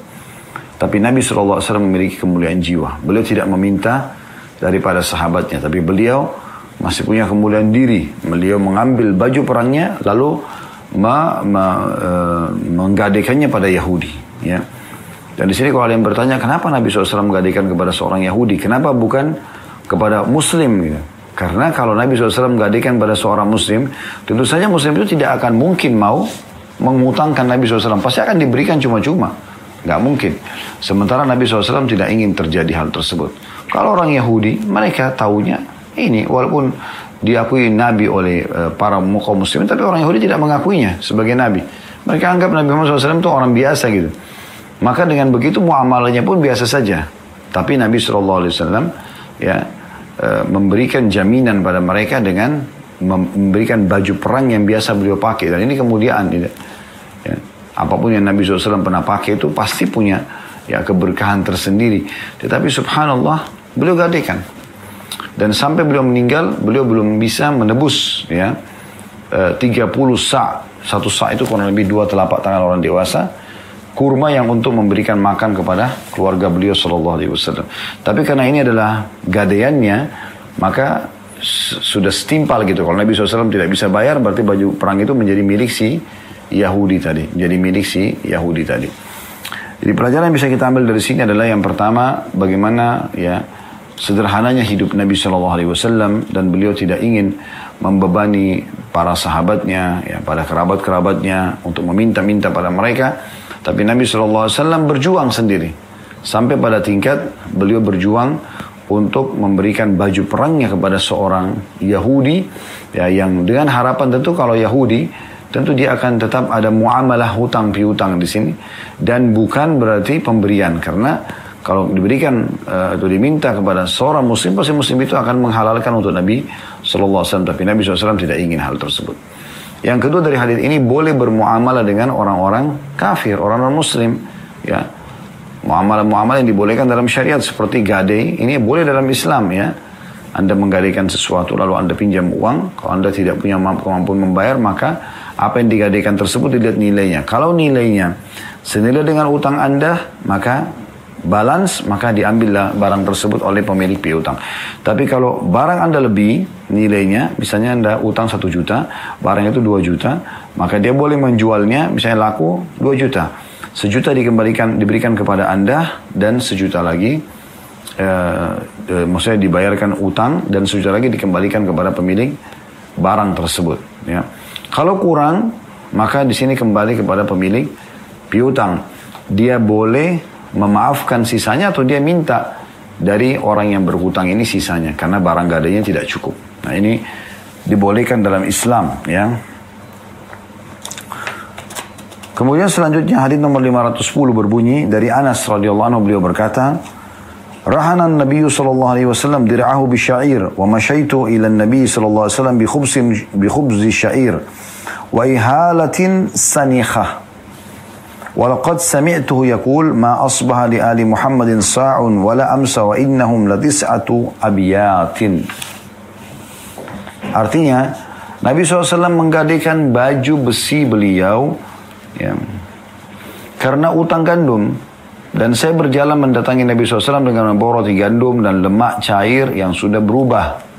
[SPEAKER 1] Tapi Nabi SAW memiliki kemuliaan jiwa. Beliau tidak meminta daripada sahabatnya, tapi beliau masih punya kemuliaan diri. Beliau mengambil baju perangnya lalu menggadaikannya pada Yahudi, ya. Dan di sini kalau ada yang bertanya, kenapa Nabi SAW menggadaikan kepada seorang Yahudi? Kenapa bukan kepada Muslim? Gitu? Karena kalau Nabi SAW menggadaikan pada seorang Muslim, tentu saja Muslim itu tidak akan mungkin mau mengutangkan Nabi SAW. Pasti akan diberikan cuma-cuma. Nggak mungkin. Sementara Nabi SAW tidak ingin terjadi hal tersebut. Kalau orang Yahudi, mereka taunya ini, walaupun diakui Nabi oleh para kaum Muslimin, tapi orang Yahudi tidak mengakuinya sebagai Nabi. Mereka anggap Nabi Muhammad SAW itu orang biasa gitu. Maka dengan begitu muamalahnya pun biasa saja. Tapi Nabi SAW ya memberikan jaminan pada mereka dengan memberikan baju perang yang biasa beliau pakai. Dan ini kemuliaan. Ya. Apapun yang Nabi SAW pernah pakai itu pasti punya ya keberkahan tersendiri. Tetapi subhanallah beliau gadaikan. Dan sampai beliau meninggal, beliau belum bisa menebus ya 30 sa'. Satu sa' itu kurang lebih 2 telapak tangan orang dewasa. Kurma yang untuk memberikan makan kepada keluarga beliau sallallahu alaihi wasallam. Tapi karena ini adalah gadaiannya, maka sudah setimpal gitu. Kalau Nabi SAW tidak bisa bayar, berarti baju perang itu menjadi milik si Yahudi tadi. Jadi milik si Yahudi tadi. Jadi pelajaran yang bisa kita ambil dari sini adalah yang pertama, bagaimana ya sederhananya hidup Nabi SAW dan beliau tidak ingin membebani para sahabatnya, ya, pada kerabat-kerabatnya untuk meminta-minta pada mereka. Tapi Nabi SAW berjuang sendiri. Sampai pada tingkat beliau berjuang untuk memberikan baju perangnya kepada seorang Yahudi. Ya, yang dengan harapan tentu kalau Yahudi, tentu dia akan tetap ada muamalah hutang piutang di sini. Dan bukan berarti pemberian. Karena kalau diberikan atau diminta kepada seorang muslim, pasti muslim itu akan menghalalkan untuk Nabi SAW. Tapi Nabi SAW tidak ingin hal tersebut. Yang kedua dari hadis ini, boleh bermuamalah dengan orang-orang kafir, orang-orang muslim. Ya, muamalah-muamalah yang dibolehkan dalam syariat seperti gadai, ini boleh dalam Islam ya. Anda menggadaikan sesuatu lalu Anda pinjam uang, kalau Anda tidak punya kemampuan membayar, maka apa yang digadaikan tersebut dilihat nilainya. Kalau nilainya senilai dengan utang Anda, maka balance, maka diambillah barang tersebut oleh pemilik piutang. Tapi kalau barang Anda lebih nilainya, misalnya Anda utang 1 juta, barang itu 2 juta, maka dia boleh menjualnya, misalnya laku 2 juta. 1 juta diberikan kepada Anda, dan 1 juta lagi, maksudnya dibayarkan utang, dan 1 juta lagi dikembalikan kepada pemilik barang tersebut. Ya. Kalau kurang, maka di sini kembali kepada pemilik piutang. Dia boleh memaafkan sisanya atau dia minta dari orang yang berhutang ini sisanya karena barang gadainya tidak cukup. Nah, ini dibolehkan dalam Islam ya. Kemudian selanjutnya hadis nomor 510 berbunyi dari Anas radhiyallahu anhu, beliau berkata, "Rahana an-nabiy sallallahu alaihi wasallam dir'ahu bisya'ir wa masyaitu ila an-nabiy sallallahu alaihi wasallam bi khubzi sya'ir wa ihalatin sanikhah. ولقد سمعته يقول ما أصبح لآل محمد صاع ولا أمس وإنهم لتسعة أبيات." Artinya Nabi SAW menggadaikan baju besi beliau ya, karena utang gandum, dan saya berjalan mendatangi Nabi SAW dengan membawa roti gandum dan lemak cair yang sudah berubah.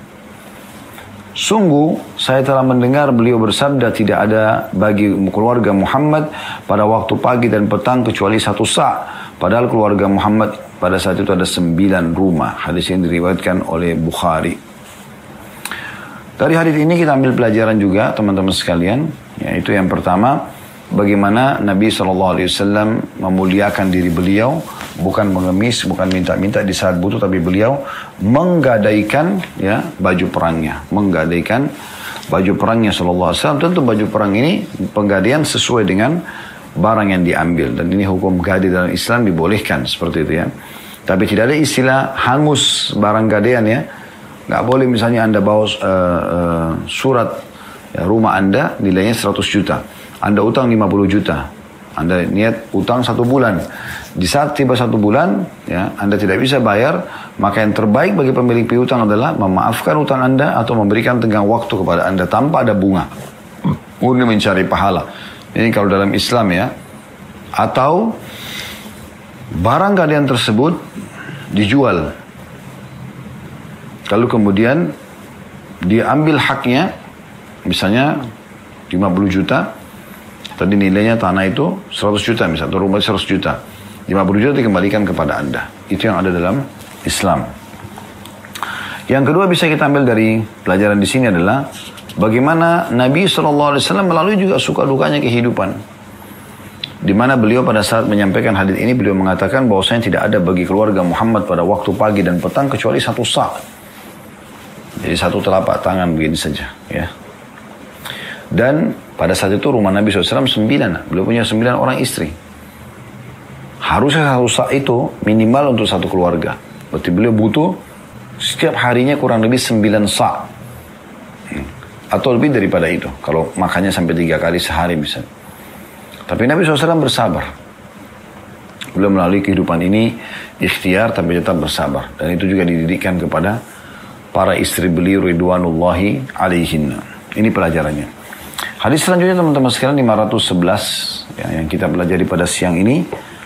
[SPEAKER 1] Sungguh saya telah mendengar beliau bersabda, tidak ada bagi keluarga Muhammad pada waktu pagi dan petang kecuali 1 sa'. Padahal keluarga Muhammad pada saat itu ada 9 rumah. Hadis ini diriwayatkan oleh Bukhari. Dari hadis ini kita ambil pelajaran juga teman-teman sekalian. Yaitu yang pertama, bagaimana Nabi SAW memuliakan diri beliau. Bukan mengemis, bukan minta-minta di saat butuh, tapi beliau menggadaikan ya baju perangnya, menggadaikan baju perangnya sallallahu alaihi wasallam. Tentu baju perang ini penggadaian sesuai dengan barang yang diambil, dan ini hukum gadai dalam Islam dibolehkan seperti itu ya. Tapi tidak ada istilah hangus barang gadaian ya. Nggak boleh misalnya Anda bawa surat ya, rumah Anda nilainya 100 juta, Anda utang 50 juta. Anda niat utang 1 bulan. Di saat tiba 1 bulan, ya, Anda tidak bisa bayar, maka yang terbaik bagi pemilik piutang adalah memaafkan utang Anda atau memberikan tenggang waktu kepada Anda tanpa ada bunga. Murni mencari pahala. Ini kalau dalam Islam ya. Atau barang gadaian tersebut dijual. Lalu kemudian diambil haknya, misalnya 50 juta, tadi nilainya tanah itu 100 juta misalnya, atau rumah 100 juta. 50 juta dikembalikan kepada Anda. Itu yang ada dalam Islam. Yang kedua bisa kita ambil dari pelajaran di sini adalah bagaimana Nabi SAW melalui juga suka dukanya kehidupan. Di mana beliau pada saat menyampaikan hadis ini, beliau mengatakan bahwasanya tidak ada bagi keluarga Muhammad pada waktu pagi dan petang kecuali 1 sa'. Jadi 1 telapak tangan begini saja. Ya. Dan pada saat itu rumah Nabi SAW 9. Beliau punya 9 orang istri. Harusnya satu sa' itu minimal untuk satu keluarga. Berarti beliau butuh setiap harinya kurang lebih 9 sa'. Atau lebih daripada itu. Kalau makannya sampai 3 kali sehari bisa. Tapi Nabi SAW bersabar. Beliau melalui kehidupan ini ikhtiar tapi tetap bersabar. Dan itu juga dididikkan kepada para istri beliau ridwanullahi alaihinna. Ini pelajarannya. Hadis selanjutnya teman-teman sekalian 511 ya, yang kita pelajari pada siang ini.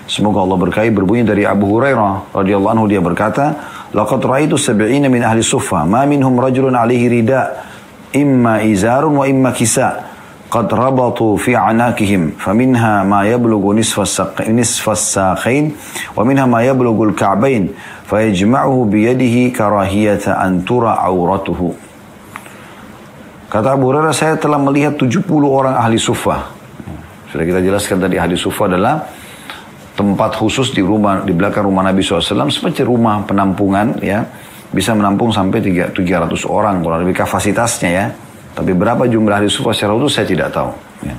[SPEAKER 1] Semoga Allah berkahi, berbunyi dari Abu Hurairah radhiyallahu anhu, dia berkata, "Laqad ra'aitu 70 min ahli suffah, ma minhum rajulun 'alaihi rida, imma izarun wa imma kisa, qad rabatu fi 'anakihim, faminha ma yablughu nisfa as-saqain wa minha ma yablughu al-ka'bain, fayajma'uhu bi yadihi karahiyata an tura 'auratuhu." Kata Abu Hurairah, saya telah melihat 70 orang ahli suffah. Sudah kita jelaskan tadi, ahli suffah adalah tempat khusus di rumah, di belakang rumah Nabi SAW, seperti rumah penampungan ya, bisa menampung sampai 300 orang, kurang lebih kapasitasnya ya. Tapi berapa jumlah ahli suffah secara utuh saya tidak tahu. Ya.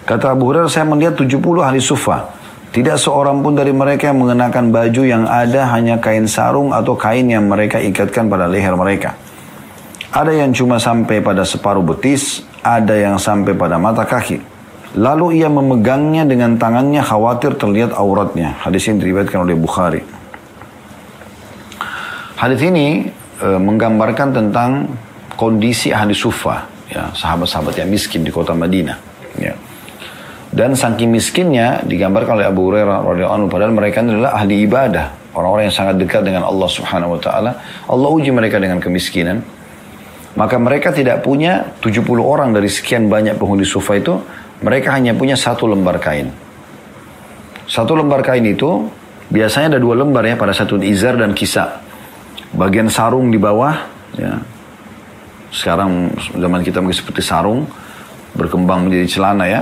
[SPEAKER 1] Kata Abu Hurairah, saya melihat 70 ahli suffah. Tidak seorang pun dari mereka yang mengenakan baju yang ada hanya kain sarung atau kain yang mereka ikatkan pada leher mereka. Ada yang cuma sampai pada separuh betis, ada yang sampai pada mata kaki. Lalu ia memegangnya dengan tangannya khawatir terlihat auratnya. Hadis ini diriwayatkan oleh Bukhari. Hadis ini menggambarkan tentang kondisi ahli suffah, ya, sahabat-sahabat yang miskin di kota Madinah. Ya. Dan saking miskinnya digambarkan oleh Abu Hurairah radhiyallahu anhu, padahal mereka adalah ahli ibadah, orang-orang yang sangat dekat dengan Allah Subhanahu wa taala. Allah uji mereka dengan kemiskinan. Maka mereka tidak punya 70 orang dari sekian banyak penghuni suffah itu, mereka hanya punya 1 lembar kain. 1 lembar kain itu biasanya ada 2 lembar ya, pada satu izar dan kisah. Bagian sarung di bawah, ya. Sekarang zaman kita mungkin seperti sarung, berkembang menjadi celana ya.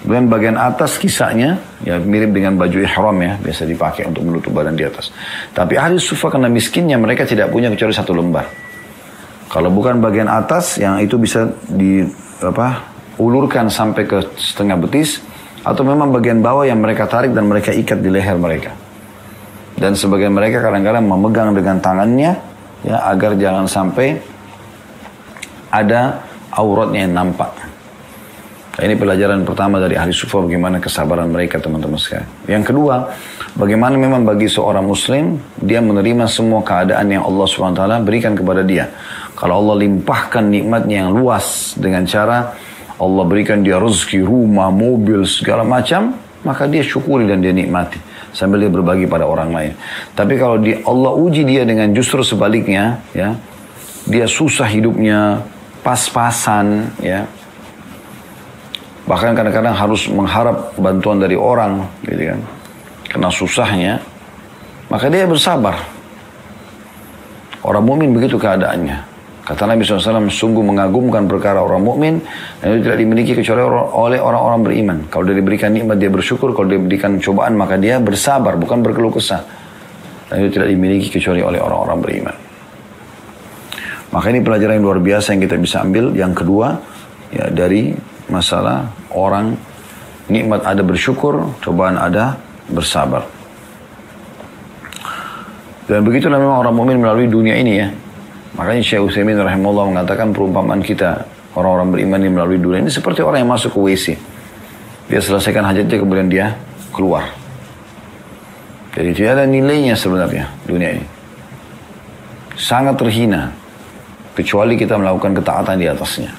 [SPEAKER 1] Kemudian bagian atas kisahnya, ya mirip dengan baju ihram ya, biasa dipakai untuk menutup badan di atas. Tapi ahli suffah karena miskinnya mereka tidak punya kecuali 1 lembar. Kalau bukan bagian atas yang itu bisa ulurkan sampai ke setengah betis, atau memang bagian bawah yang mereka tarik dan mereka ikat di leher mereka. Dan sebagian mereka kadang-kadang memegang dengan tangannya ya, agar jangan sampai ada auratnya yang nampak. Nah, ini pelajaran pertama dari ahli suffah, bagaimana kesabaran mereka teman-teman sekalian. Yang kedua, bagaimana memang bagi seorang muslim dia menerima semua keadaan yang Allah SWT berikan kepada dia. Kalau Allah limpahkan nikmatnya yang luas dengan cara Allah berikan dia rezeki, rumah, mobil, segala macam, maka dia syukuri dan dia nikmati sambil dia berbagi pada orang lain. Tapi kalau Allah uji dia dengan justru sebaliknya, ya, dia susah hidupnya, pas-pasan, ya, bahkan kadang-kadang harus mengharap bantuan dari orang, gitu kan, karena susahnya, maka dia bersabar. Orang mukmin begitu keadaannya. Kata Nabi SAW, sungguh mengagumkan perkara orang mukmin dan itu tidak dimiliki kecuali oleh orang-orang beriman. Kalau dia diberikan nikmat dia bersyukur, kalau dia diberikan cobaan maka dia bersabar, bukan berkeluh kesah. Dan itu tidak dimiliki kecuali oleh orang-orang beriman. Maka ini pelajaran yang luar biasa yang kita bisa ambil. Yang kedua, ya, dari masalah orang nikmat ada bersyukur, cobaan ada bersabar. Dan begitulah memang orang mukmin melalui dunia ini ya. Makanya Syekh Utsaimin rahimahullah mengatakan perumpamaan kita orang-orang beriman yang melalui dunia ini seperti orang yang masuk ke WC. Dia selesaikan hajatnya kemudian dia keluar. Jadi tidak ada nilainya sebenarnya dunia ini. Sangat terhina kecuali kita melakukan ketaatan di atasnya.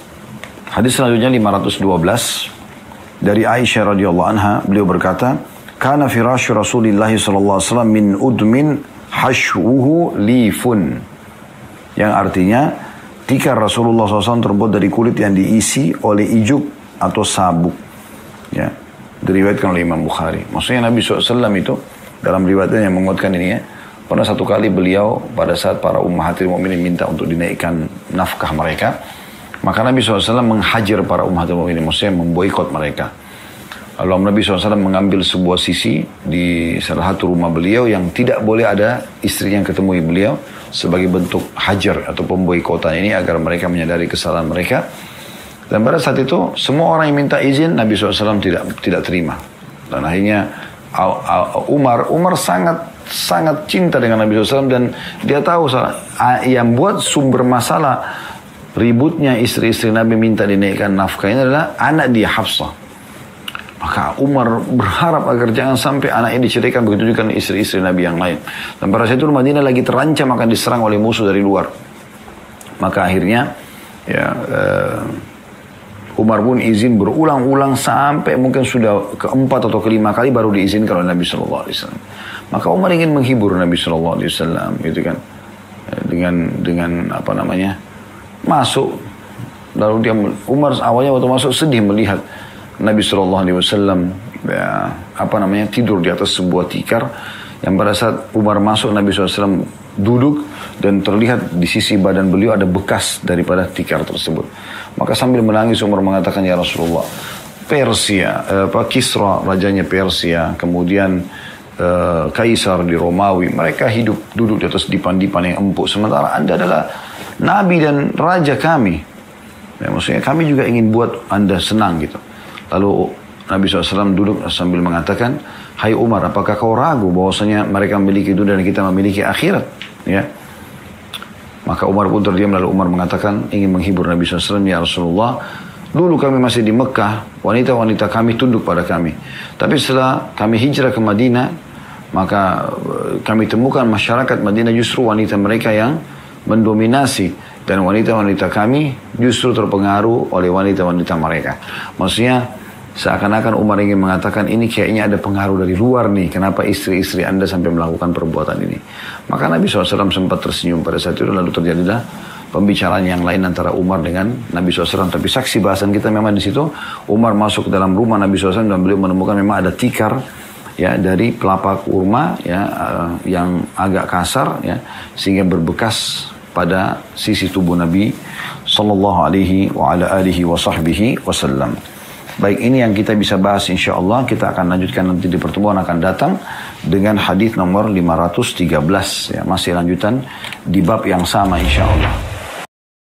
[SPEAKER 1] Hadis selanjutnya 512 dari Aisyah radhiyallahu anha, beliau berkata, "Kana firasyu Rasulillah sallallahu alaihi wasallam min udmin hashwuhu lifun." Yang artinya tikar Rasulullah SAW terbuat dari kulit yang diisi oleh ijuk atau sabuk. Ya, diriwayatkan oleh Imam Bukhari. Maksudnya Nabi SAW itu dalam riwayatnya yang menguatkan ini ya, pernah satu kali beliau pada saat para ummahatil mu'minin minta untuk dinaikkan nafkah mereka, maka Nabi SAW menghajar para ummahatil mu'minin, maksudnya memboikot mereka. Lalu Nabi SAW mengambil sebuah sisi di salah satu rumah beliau yang tidak boleh ada istri yang ketemu beliau sebagai bentuk hajar atau pemboikotan ini agar mereka menyadari kesalahan mereka. Dan pada saat itu semua orang yang minta izin Nabi SAW tidak terima. Dan akhirnya Umar sangat cinta dengan Nabi SAW dan dia tahu yang buat sumber masalah ributnya istri-istri Nabi minta dinaikkan nafkah ini adalah anak dia Hafsah. Maka Umar berharap agar jangan sampai anaknya diceraikan, begitu juga istri-istri Nabi yang lain. Dan pada saat itu Madinah lagi terancam akan diserang oleh musuh dari luar. Maka akhirnya ya, Umar pun izin berulang-ulang sampai mungkin sudah keempat atau kelima kali baru diizinkan oleh Nabi SAW. Maka Umar ingin menghibur Nabi SAW, gitu kan, dengan apa namanya, masuk. Lalu Umar awalnya waktu masuk sedih melihat Nabi SAW ya, tidur di atas sebuah tikar. Yang pada saat Umar masuk, Nabi SAW duduk dan terlihat di sisi badan beliau ada bekas daripada tikar tersebut. Maka sambil menangis Umar mengatakan, ya Rasulullah, Kisra rajanya Persia, kemudian Kaisar di Romawi, mereka duduk di atas dipan-dipan yang empuk, sementara Anda adalah Nabi dan Raja kami. Ya, maksudnya kami juga ingin buat Anda senang gitu. Lalu Nabi SAW duduk sambil mengatakan, hai Umar, apakah kau ragu bahwasanya mereka memiliki dunia dan kita memiliki akhirat? Ya. Maka Umar pun terdiam, lalu Umar mengatakan, ingin menghibur Nabi SAW, ya Rasulullah, dulu kami masih di Mekah, wanita-wanita kami tunduk pada kami. Tapi setelah kami hijrah ke Madinah, maka kami temukan masyarakat Madinah justru wanita mereka yang mendominasi. Dan wanita-wanita kami justru terpengaruh oleh wanita-wanita mereka. Maksudnya seakan-akan Umar ingin mengatakan ini kayaknya ada pengaruh dari luar nih. Kenapa istri-istri Anda sampai melakukan perbuatan ini? Maka Nabi SAW sempat tersenyum pada saat itu. Lalu terjadilah pembicaraan yang lain antara Umar dengan Nabi SAW. Tapi saksi bahasan kita memang di situ. Umar masuk ke dalam rumah Nabi SAW dan beliau menemukan memang ada tikar ya dari kelapa kurma ya yang agak kasar ya sehingga berbekas pada sisi tubuh Nabi sallallahu alaihi wa ala alihi wa sahbihi wasallam. Baik, ini yang kita bisa bahas insyaallah. Kita akan lanjutkan nanti di pertemuan akan datang dengan hadis nomor 513 ya, masih lanjutan di bab yang sama insyaallah.